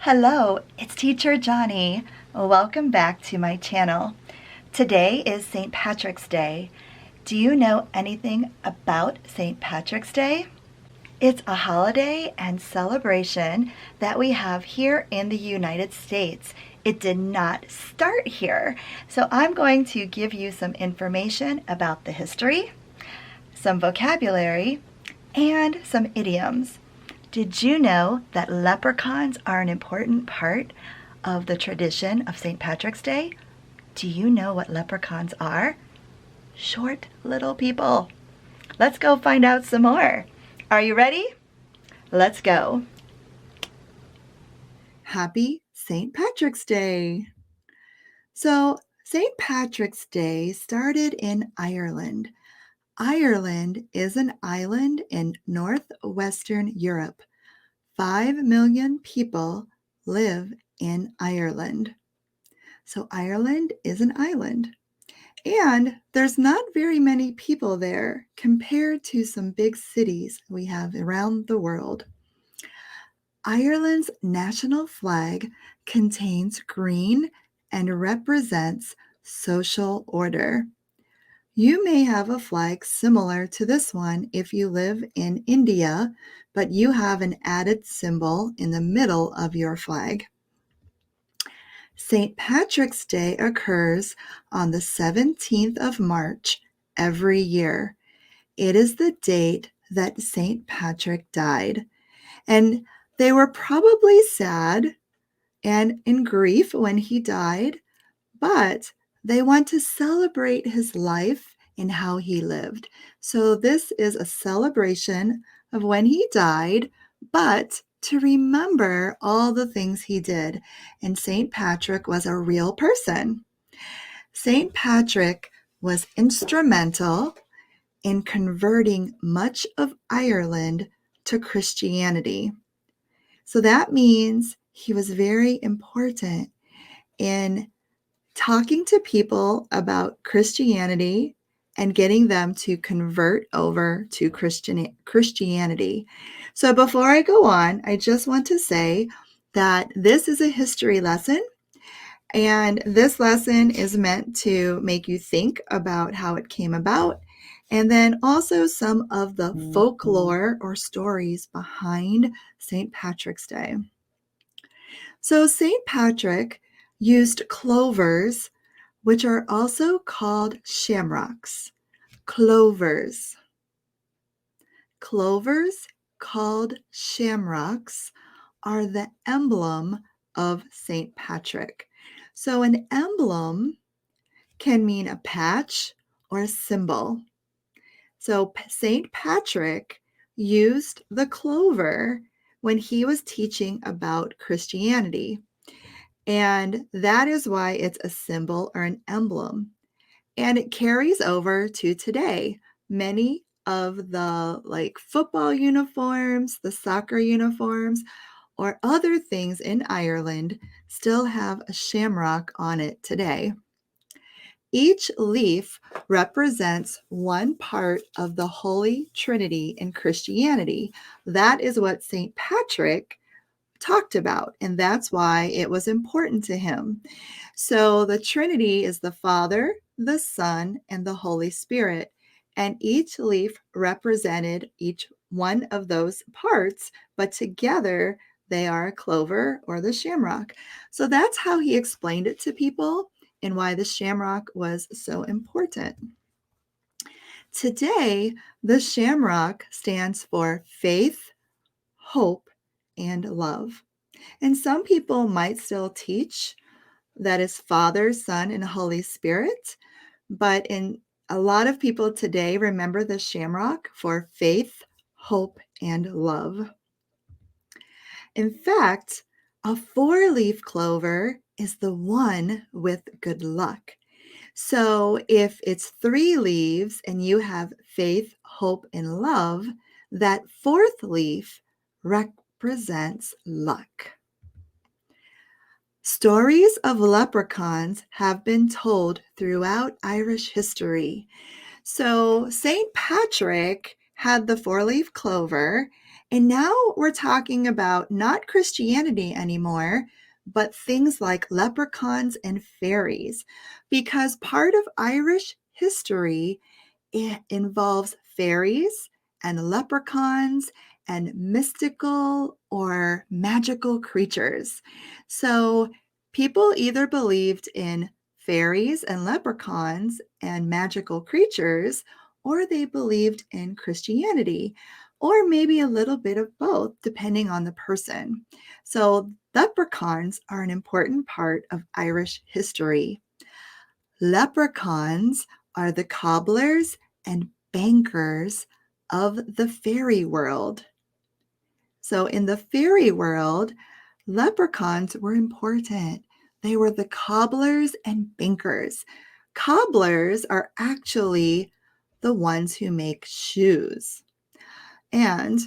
Hello, it's Teacher Johnny. Welcome back to my channel. Today is St. Patrick's Day. Do you know anything about St. Patrick's Day? It's a holiday and celebration that we have here in the United States. It did not start here. So I'm going to give you some information about the history, some vocabulary, and some idioms. Did you know that leprechauns are an important part of the tradition of St. Patrick's Day? Do you know what leprechauns are? Short little people. Let's go find out some more. Are you ready? Let's go. Happy St. Patrick's Day. So, St. Patrick's Day started in Ireland. Ireland is an island in northwestern Europe. 5 million people live in Ireland. So Ireland is an island. And there's not very many people there compared to some big cities we have around the world. Ireland's national flag contains green and represents social order. You may have a flag similar to this one if you live in India, but you have an added symbol in the middle of your flag. St. Patrick's Day occurs on the 17th of March every year. It is the date that St. Patrick died. And they were probably sad and in grief when he died, but they want to celebrate his life and how he lived. So this is a celebration of when he died, but to remember all the things he did. And St. Patrick was a real person. St. Patrick was instrumental in converting much of Ireland to Christianity. So that means he was very important in talking to people about Christianity and getting them to convert over to Christianity. So before I go on, I just want to say that this is a history lesson, and this lesson is meant to make you think about how it came about, and then also some of the folklore or stories behind St. Patrick's Day. So St. Patrick used clovers, which are also called shamrocks. Clovers. Clovers, called shamrocks, are the emblem of St. Patrick. So an emblem can mean a patch or a symbol. So St. Patrick used the clover when he was teaching about Christianity. And that is why it's a symbol or an emblem. And it carries over to today. Many of the football uniforms, the soccer uniforms, or other things in Ireland still have a shamrock on it today. Each leaf represents one part of the Holy Trinity in Christianity. That is what St. Patrick talked about, and that's why it was important to him. So the Trinity is the Father, the Son, and the Holy Spirit, and each leaf represented each one of those parts, but together they are a clover or the shamrock. So that's how he explained it to people and why the shamrock was so important. Today, the shamrock stands for faith, hope, and love. And some people might still teach that is Father, Son, and Holy Spirit, but in a lot of people today remember the shamrock for faith, hope, and love. In fact, a 4-leaf clover is the one with good luck. So if it's 3 leaves and you have faith, hope, and love, that 4th leaf represents luck. Stories of leprechauns have been told throughout Irish history. So St. Patrick had the 4-leaf clover, And now we're talking about not Christianity anymore, but things like leprechauns and fairies, because part of Irish history it involves fairies and leprechauns and mystical or magical creatures. So people either believed in fairies and leprechauns and magical creatures, or they believed in Christianity, or maybe a little bit of both, depending on the person. So leprechauns are an important part of Irish history. Leprechauns are the cobblers and bankers of the fairy world. So, in the fairy world, leprechauns were important. They were the cobblers and bankers. Cobblers are actually the ones who make shoes. And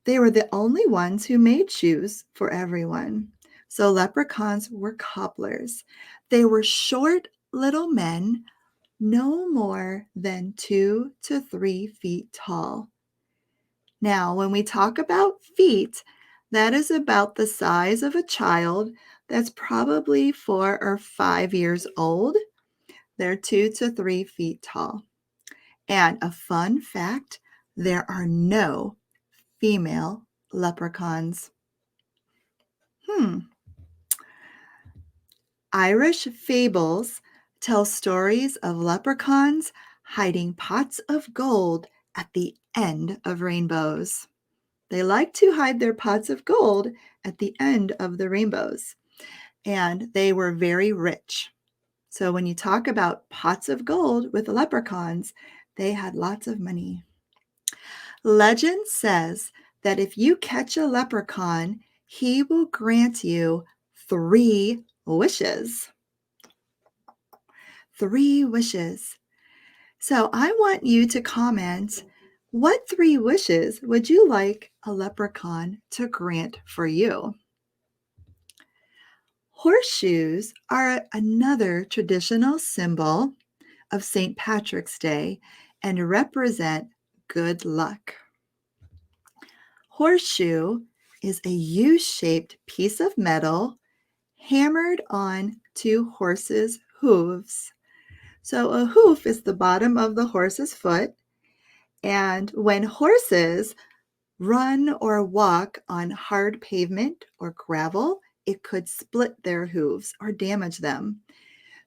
they were the only ones who made shoes for everyone. So, leprechauns were cobblers. They were short little men no more than 2 to 3 feet tall. Now, when we talk about feet, that is about the size of a child that's probably 4 or 5 years old. They're 2 to 3 feet tall. And a fun fact, there are no female leprechauns. Irish fables tell stories of leprechauns hiding pots of gold at the end of rainbows. They like to hide their pots of gold at the end of the rainbows, and they were very rich. So when you talk about pots of gold with leprechauns, they had lots of money. Legend says that if you catch a leprechaun, he will grant you 3 wishes. 3 wishes. So I want you to comment, what 3 wishes would you like a leprechaun to grant for you? Horseshoes are another traditional symbol of St. Patrick's Day and represent good luck. Horseshoe is a U-shaped piece of metal hammered on 2 horses' hooves. So a hoof is the bottom of the horse's foot, and when horses run or walk on hard pavement or gravel, it could split their hooves or damage them.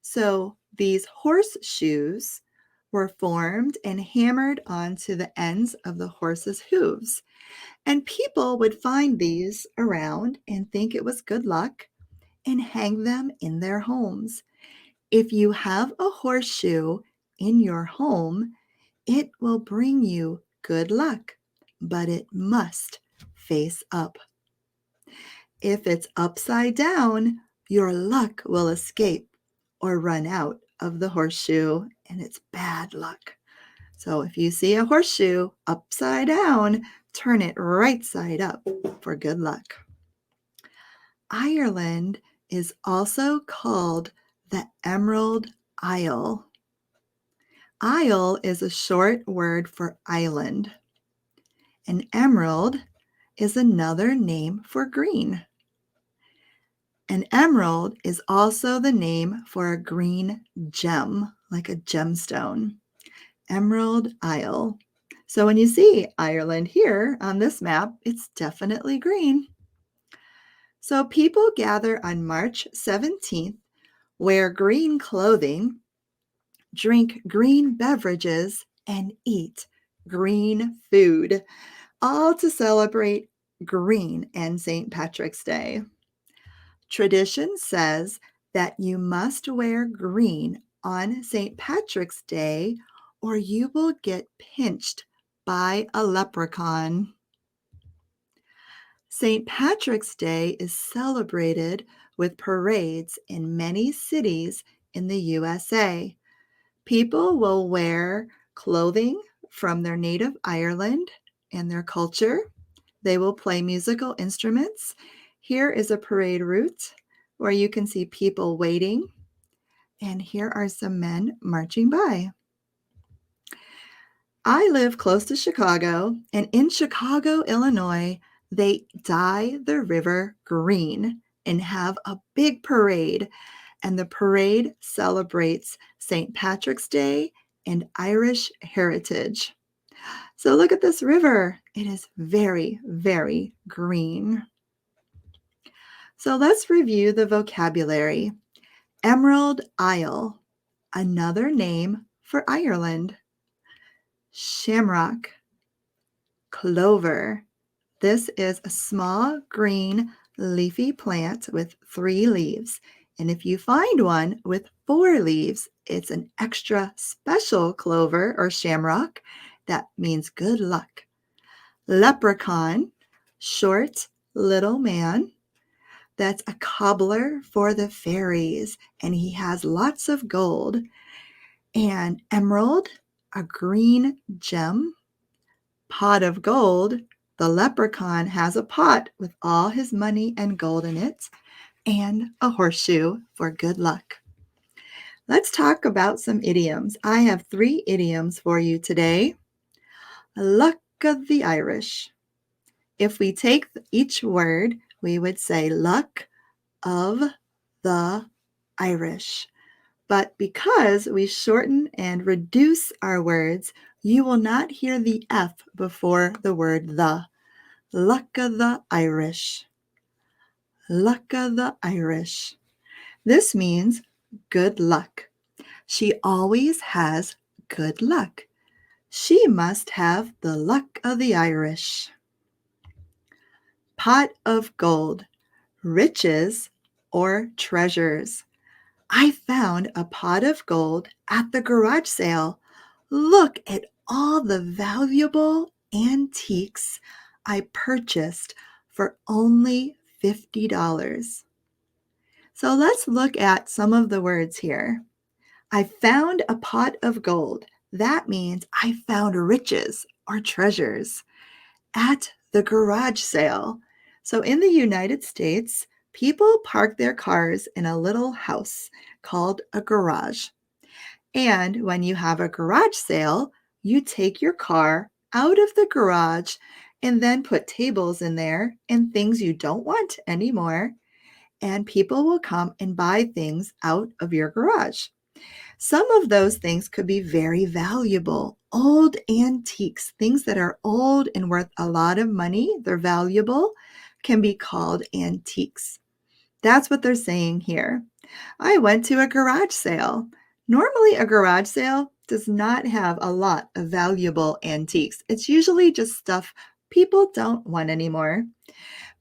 So these horseshoes were formed and hammered onto the ends of the horse's hooves. And people would find these around and think it was good luck and hang them in their homes. If you have a horseshoe in your home, it will bring you good luck, but it must face up. If it's upside down, your luck will escape or run out of the horseshoe, and it's bad luck. So if you see a horseshoe upside down, turn it right side up for good luck. Ireland is also called the Emerald Isle. Isle is a short word for island. An emerald is another name for green. An emerald is also the name for a green gem, like a gemstone. Emerald Isle. So when you see Ireland here on this map, it's definitely green. So people gather on March 17th, wear green clothing, drink green beverages, and eat green food, all to celebrate green and St. Patrick's Day. Tradition says that you must wear green on St. Patrick's Day or you will get pinched by a leprechaun. St. Patrick's Day is celebrated with parades in many cities in the USA. People will wear clothing from their native Ireland and their culture. They will play musical instruments. Here is a parade route where you can see people waiting. And here are some men marching by. I live close to Chicago, and in Chicago, Illinois, they dye the river green and have a big parade. And the parade celebrates St. Patrick's Day and Irish heritage. So look at this river. It is very, very green. So let's review the vocabulary. Emerald Isle, another name for Ireland. Shamrock, clover. This is a small green leafy plant with 3 leaves. And if you find one with 4 leaves, it's an extra special clover or shamrock. That means good luck. Leprechaun, short little man. That's a cobbler for the fairies, and he has lots of gold. And emerald, a green gem. Pot of gold, the leprechaun has a pot with all his money and gold in it, and a horseshoe for good luck. Let's talk about some idioms. I have 3 idioms for you today. Luck of the Irish. If we take each word, we would say luck of the Irish. But because we shorten and reduce our words, you will not hear the F before the word the. Luck of the Irish. Luck of the Irish. This means good luck. She always has good luck. She must have the luck of the Irish. Pot of gold. Riches or treasures. I found a pot of gold at the garage sale. Look at all the valuable antiques I purchased for only $50. So let's look at some of the words here. I found a pot of gold. That means I found riches or treasures at the garage sale. So in the United States, people park their cars in a little house called a garage. And when you have a garage sale, you take your car out of the garage and then put tables in there and things you don't want anymore. And people will come and buy things out of your garage. Some of those things could be very valuable. Old antiques, things that are old and worth a lot of money, they're valuable, can be called antiques. That's what they're saying here. I went to a garage sale. Normally, a garage sale does not have a lot of valuable antiques. It's usually just stuff people don't want anymore.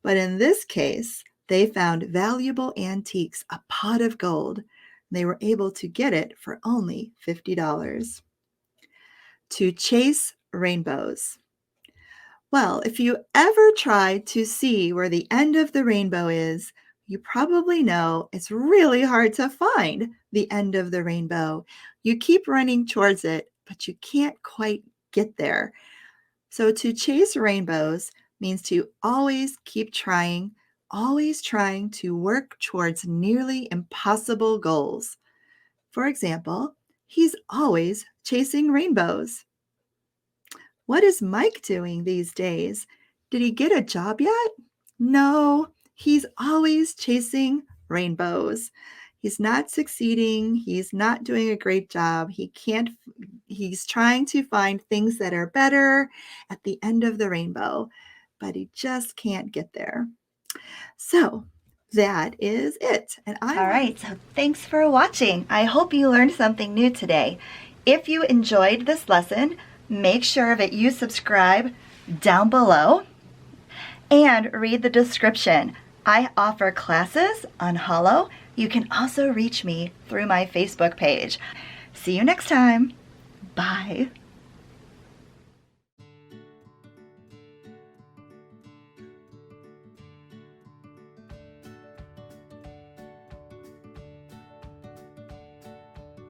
But in this case, they found valuable antiques, a pot of gold. They were able to get it for only $50. To chase rainbows. Well, if you ever try to see where the end of the rainbow is, you probably know it's really hard to find the end of the rainbow. You keep running towards it, but you can't quite get there. So to chase rainbows means to always keep trying, always trying to work towards nearly impossible goals. For example, he's always chasing rainbows. What is Mike doing these days? Did he get a job yet? No, he's always chasing rainbows. He's not succeeding. He's not doing a great job. He's trying to find things that are better at the end of the rainbow, but he just can't get there. So that is it. All right, so thanks for watching. I hope you learned something new today. If you enjoyed this lesson, make sure that you subscribe down below and read the description. I offer classes on Holo. You can also reach me through my Facebook page. See you next time. Bye.